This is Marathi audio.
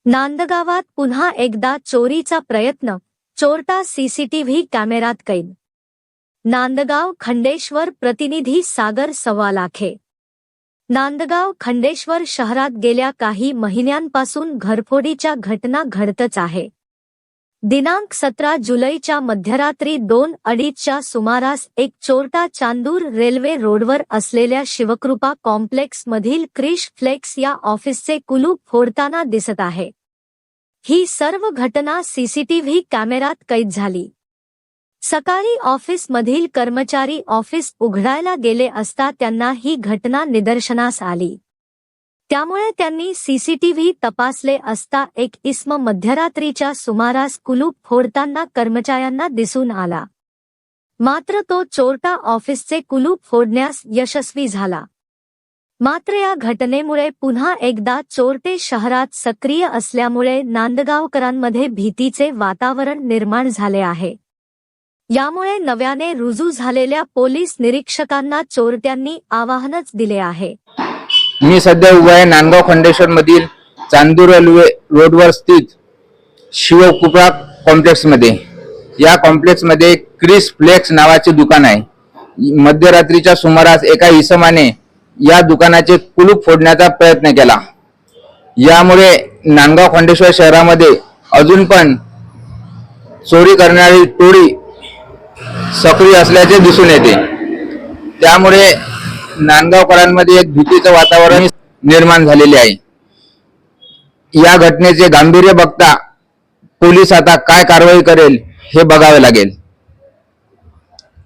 नांदगावात पुन्हा एकदा चोरीचा प्रयत्न, चोरटा सीसीटीव्ही कॅमेऱ्यात कैद। नांदगाव खंडेश्वर प्रतिनिधी सागर सवालाखे। नांदगाव खंडेश्वर शहरात गेल्या काही महिन्यांपासून घरफोडीच्या घटना घडतच आहे। दिनांक 17 जुलैच्या मध्यरात्री 2:30च्या सुमारास एक चोरटा चांदूर रेल्वे रोडवर असलेल्या शिवकृपा कॉम्प्लेक्स मधील क्रिश फ्लेक्स या ऑफिसचे कुलूप फोडताना दिसत आहे। ही सर्व घटना सीसीटीव्ही कॅमेऱ्यात कैद झाली। सकाळी ऑफिस मधील कर्मचारी ऑफिस उघडायला गेले असता त्यांना ही घटना निदर्शनास आली। त्यामुळे त्यांनी सीसीटीव्ही तपासले असता एक इसम मध्यरात्रीच्या सुमारास कुलूप फोडताना कर्मचाऱ्यांना दिसून आला। मात्र तो चोरटा ऑफिसचे कुलूप फोडण्यास यशस्वी झाला। मात्र या घटनेमुळे पुन्हा एकदा चोरटे शहरात सक्रिय असल्यामुळे नांदगावकरांमध्ये भीतीचे वातावरण निर्माण झाले आहे। यामुळे नव्याने रुजू झालेल्या पोलीस निरीक्षकांना चोरट्यांनी आवाहनच दिले आहे। मी सध्या उभा आहे नांदगाव खंडेश्वर मधील चांदूर रेल्वे रोडवर स्थित शिवकृपा कॉम्प्लेक्स मध्ये। या कॉम्प्लेक्स मध्ये क्रिश फ्लेक्स नावाचे दुकान आहे। मध्यरात्रीच्या सुमारास एका इसमाने या दुकानाचे कुलूप फोडण्याचा प्रयत्न केला। यामुळे नांदगाव खंडेश्वर शहरामध्ये अजून पण चोरी करणारी टोळी सक्रिय असल्याचे दिसून येते। त्यामुळे नांदगावकरांमध्ये एक भीतीचे वातावरण निर्माण झालेले आहे। या घटनेचे गांभीर्य बघता पोलीस आता काय कारवाई करेल हे बघावे लागेल।